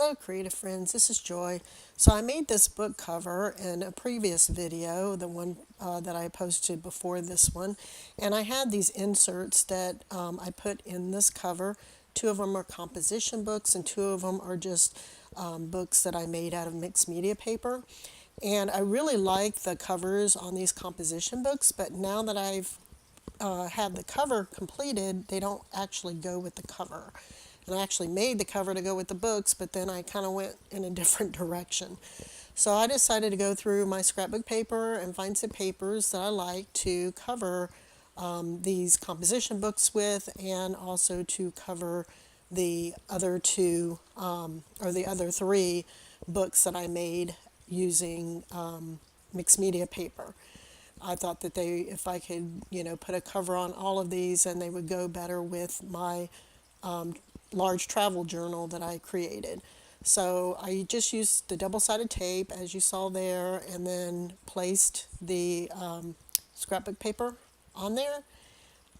Hello, creative friends. This is Joy. So, I made this book cover in a previous video, the one that I posted before this one, and I had these inserts that I put in this cover. Two of them are composition books, and two of them are just books that I made out of mixed media paper. And I really like the covers on these composition books, but now that I've had the cover completed, they don't actually go with the cover. And I actually made the cover to go with the books, but then I kind of went in a different direction. So I decided to go through my scrapbook paper and find some papers that I like to cover these composition books with, and also to cover the other two or the other three books that I made using mixed media paper. I thought that if I could, put a cover on all of these, and they would go better with my large travel journal that I created. So I just used the double-sided tape, as you saw there, and then placed the scrapbook paper on there,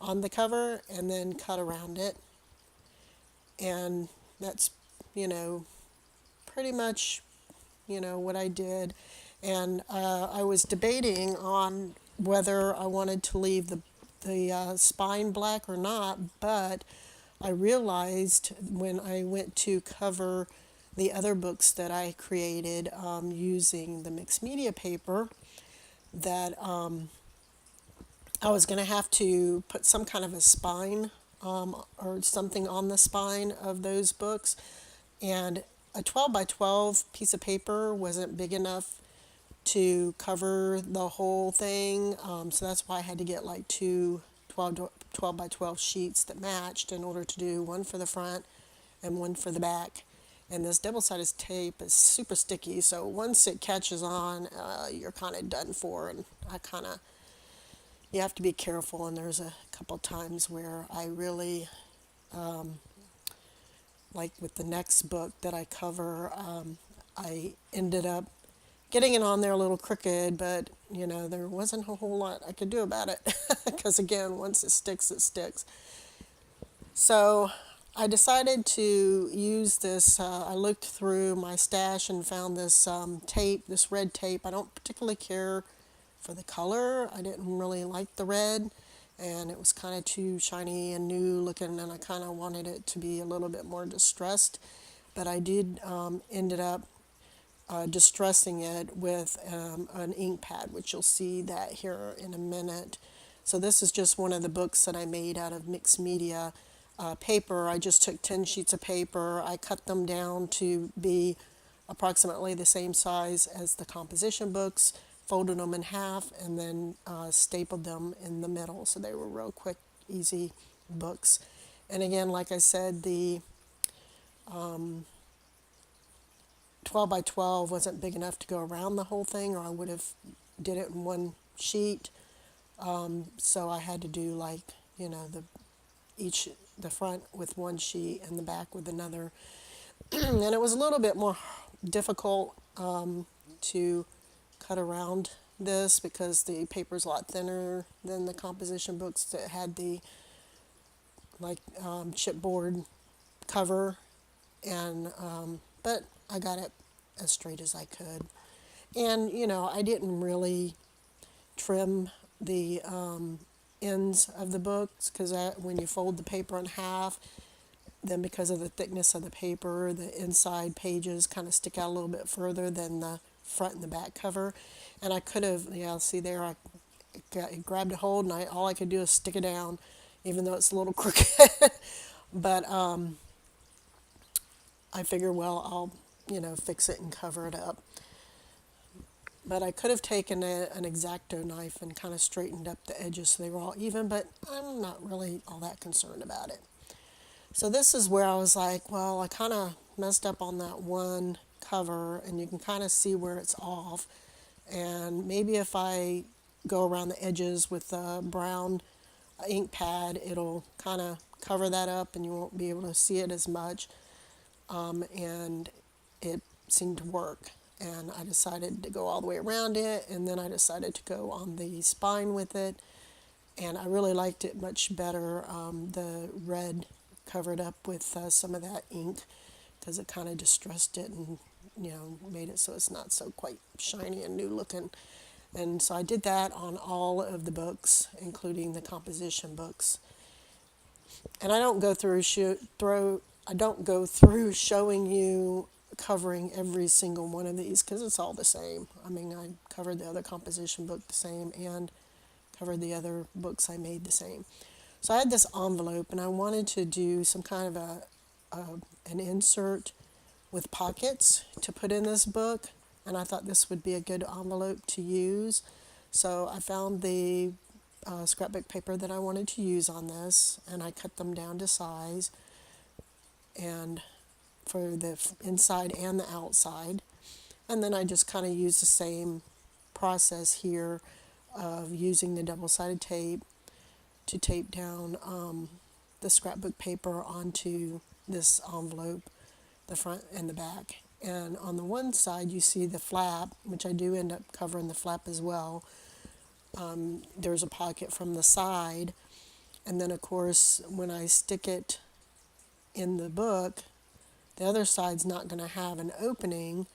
on the cover, and then cut around it. And that's, you know, pretty much, what I did. And I was debating on whether I wanted to leave the spine black or not, but I realized when I went to cover the other books that I created using the mixed media paper that I was going to have to put some kind of a spine or something on the spine of those books. And a 12 by 12 piece of paper wasn't big enough to cover the whole thing. So that's why I had to get like two 12 by 12 sheets that matched in order to do one for the front and one for the back. And this double-sided tape is super sticky, so once it catches on, you're kind of done for. And you have to be careful. And there's a couple times where I really, like with the next book that I cover, I ended up getting it on there a little crooked, but there wasn't a whole lot I could do about it because again, once it sticks, it sticks. So I decided to use this. I looked through my stash and found this tape, this red tape. I don't particularly care for the color. I didn't really like the red, and it was kind of too shiny and new looking, and I kind of wanted it to be a little bit more distressed. But I did ended up distressing it with an ink pad, which you'll see that here in a minute. So this is just one of the books that I made out of mixed media paper. I just took 10 sheets of paper. I cut them down to be approximately the same size as the composition books, folded them in half, and then stapled them in the middle. So they were real quick, easy books. And again, like I said, the 12 by 12 wasn't big enough to go around the whole thing, or I would have did it in one sheet. So I had to do like, the front with one sheet and the back with another. And it was a little bit more difficult to cut around this because the paper's a lot thinner than the composition books that had the like chipboard cover. And but I got it as straight as I could. And I didn't really trim the ends of the books because when you fold the paper in half, then because of the thickness of the paper, the inside pages kind of stick out a little bit further than the front and the back cover. And I could have, see there, I grabbed a hold, and all I could do is stick it down, even though it's a little crooked. But I figure, well, I'll, fix it and cover it up. But I could have taken an X-Acto knife and kind of straightened up the edges so they were all even, but I'm not really all that concerned about it. So this is where I was like, well, I kind of messed up on that one cover, and you can kind of see where it's off. And maybe if I go around the edges with a brown ink pad, it'll kind of cover that up and you won't be able to see it as much. And it seemed to work. And I decided to go all the way around it, and then I decided to go on the spine with it. And I really liked it much better. The red covered up with some of that ink because it kind of distressed it and made it so it's not so quite shiny and new looking. And so I did that on all of the books, including the composition books. And I don't go through I don't go through showing you covering every single one of these because it's all the same. I mean, I covered the other composition book the same and covered the other books I made the same. So I had this envelope and I wanted to do some kind of an insert with pockets to put in this book, and I thought this would be a good envelope to use. So I found the scrapbook paper that I wanted to use on this, and I cut them down to size, and for the inside and the outside. And then I just kind of used the same process here of using the double-sided tape to tape down the scrapbook paper onto this envelope, the front and the back. And on the one side you see the flap, which I do end up covering the flap as well. There's a pocket from the side, and then of course when I stick it in the book, the other side's not going to have an opening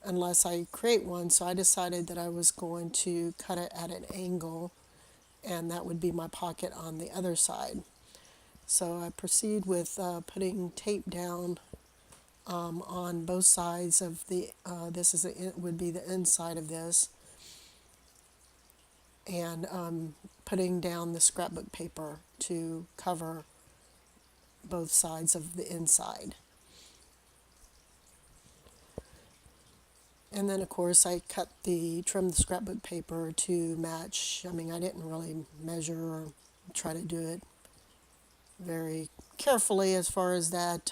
unless I create one. So I decided that I was going to cut it at an angle, and that would be my pocket on the other side. So I proceed with putting tape down on both sides of the, would be the inside of this, and putting down the scrapbook paper to cover both sides of the inside. And then of course I trimmed the scrapbook paper to match. I mean, I didn't really measure or try to do it very carefully as far as that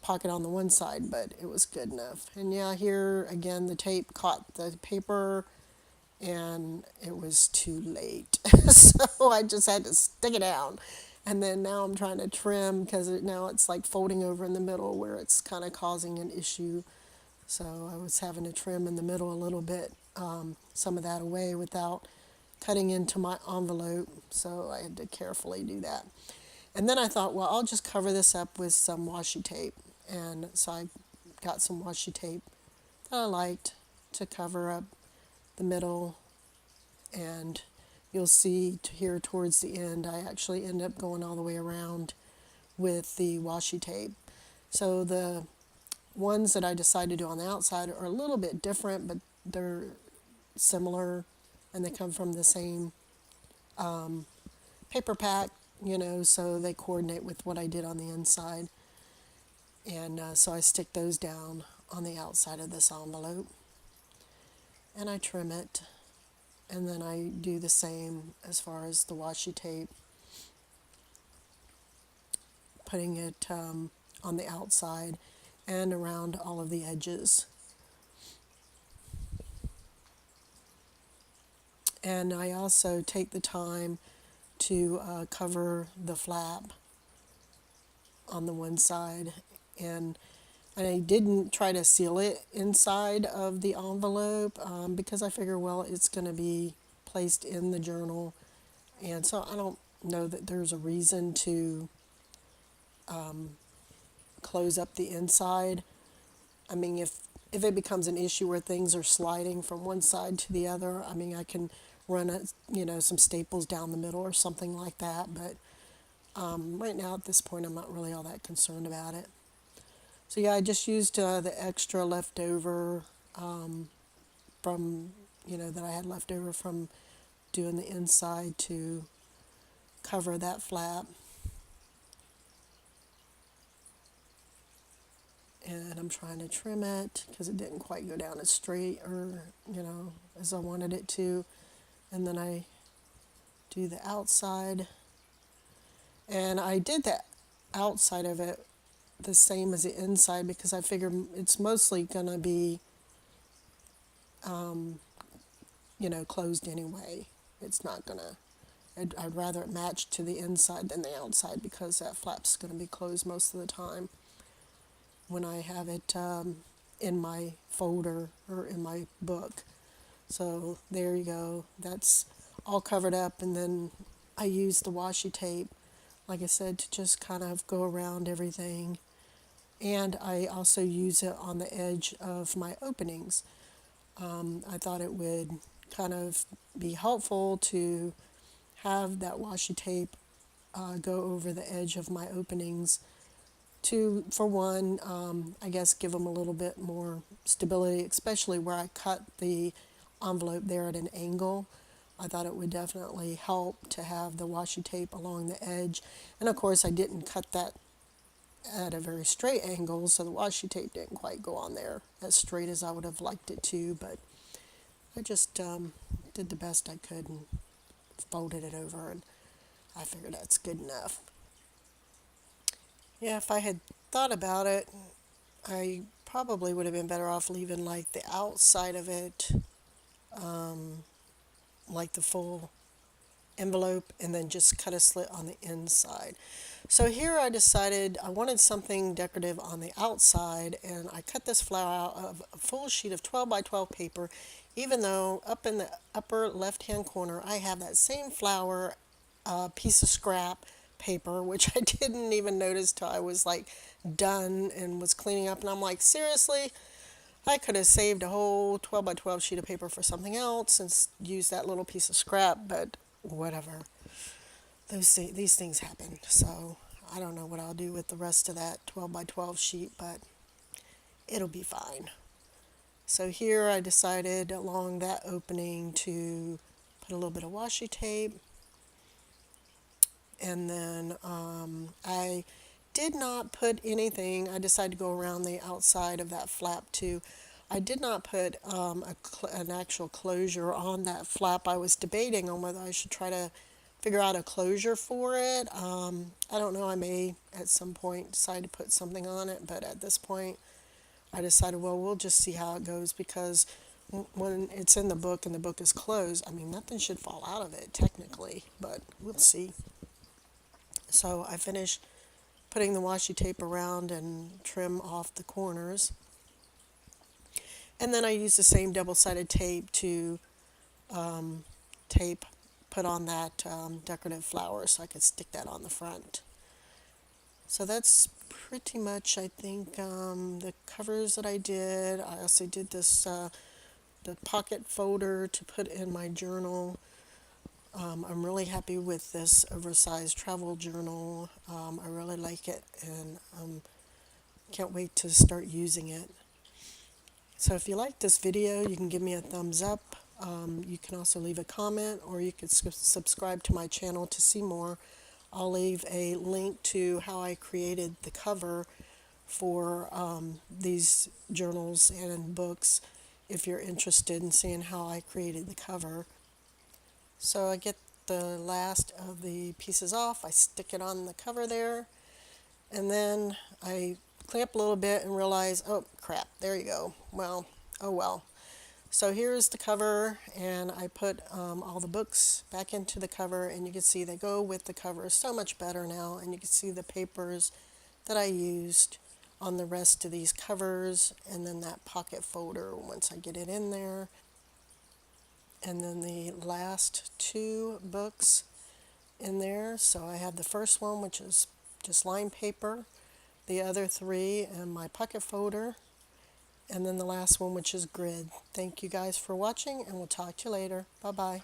pocket on the one side, but it was good enough. And yeah, here again the tape caught the paper and it was too late. So I just had to stick it down. And then now I'm trying to trim because now it's like folding over in the middle where it's kind of causing an issue. So I was having to trim in the middle a little bit, some of that away without cutting into my envelope. So I had to carefully do that. And then I thought, well, I'll just cover this up with some washi tape. And so I got some washi tape that I liked to cover up the middle. And you'll see here towards the end, I actually end up going all the way around with the washi tape. So the ones that I decided to do on the outside are a little bit different, but they're similar, and they come from the same paper pack, so they coordinate with what I did on the inside. And so I stick those down on the outside of this envelope, and I trim it. And then I do the same as far as the washi tape, putting it on the outside and around all of the edges. And I also take the time to cover the flap on the one side, and I didn't try to seal it inside of the envelope because I figure, well, it's going to be placed in the journal, and so I don't know that there's a reason to close up the inside. I mean, if it becomes an issue where things are sliding from one side to the other, I mean, I can run some staples down the middle or something like that, but right now at this point I'm not really all that concerned about it. So yeah, I just used the extra leftover from, that I had left over from doing the inside to cover that flap. And I'm trying to trim it because it didn't quite go down as straight or, as I wanted it to. And then I do the outside. And I did the outside of it the same as the inside because I figure it's mostly going to be, closed anyway. It's not going to, I'd rather it match to the inside than the outside because that flap's going to be closed most of the time when I have it in my folder or in my book. So there you go. That's all covered up, and then I use the washi tape like I said, to just kind of go around everything. And I also use it on the edge of my openings. I thought it would kind of be helpful to have that washi tape go over the edge of my openings to, for one, I guess give them a little bit more stability, especially where I cut the envelope there at an angle. I thought it would definitely help to have the washi tape along the edge. And of course, I didn't cut that at a very straight angle, so the washi tape didn't quite go on there as straight as I would have liked it to, but I just did the best I could and folded it over, and I figured that's good enough. Yeah, if I had thought about it, I probably would have been better off leaving like the outside of it, like the full envelope, and then just cut a slit on the inside. So here I decided I wanted something decorative on the outside, and I cut this flower out of a full sheet of 12 by 12 paper, even though up in the upper left hand corner I have that same flower piece of scrap paper, which I didn't even notice till I was like done and was cleaning up, and I'm like, seriously? I could have saved a whole 12 by 12 sheet of paper for something else and used that little piece of scrap, but whatever. These things happen. So I don't know what I'll do with the rest of that 12 by 12 sheet, but it'll be fine. So here I decided along that opening to put a little bit of washi tape, and then I did not put anything. I decided to go around the outside of that flap too. I did not put an actual closure on that flap. I was debating on whether I should try to figure out a closure for it. I don't know. I may at some point decide to put something on it, but at this point I decided, well, we'll just see how it goes, because when it's in the book and the book is closed, I mean, nothing should fall out of it technically, but we'll see. So I finished putting the washi tape around and trim off the corners. And then I used the same double-sided tape to tape, put on that decorative flower so I could stick that on the front. So that's pretty much, I think, the covers that I did. I also did this, the pocket folder to put in my journal. I'm really happy with this oversized travel journal. I really like it, and can't wait to start using it. So if you like this video, you can give me a thumbs up. You can also leave a comment, or you could subscribe to my channel to see more. I'll leave a link to how I created the cover for these journals and books if you're interested in seeing how I created the cover. So I get the last of the pieces off, I stick it on the cover there, and then I clean up a little bit and realize, oh crap, there you go. Well, oh well. So here's the cover, and I put all the books back into the cover, and you can see they go with the cover so much better now, and you can see the papers that I used on the rest of these covers, and then that pocket folder once I get it in there. And then the last two books in there. So I have the first one, which is just lined paper, the other three and my pocket folder, and then the last one, which is grid. Thank you guys for watching, and we'll talk to you later. Bye bye.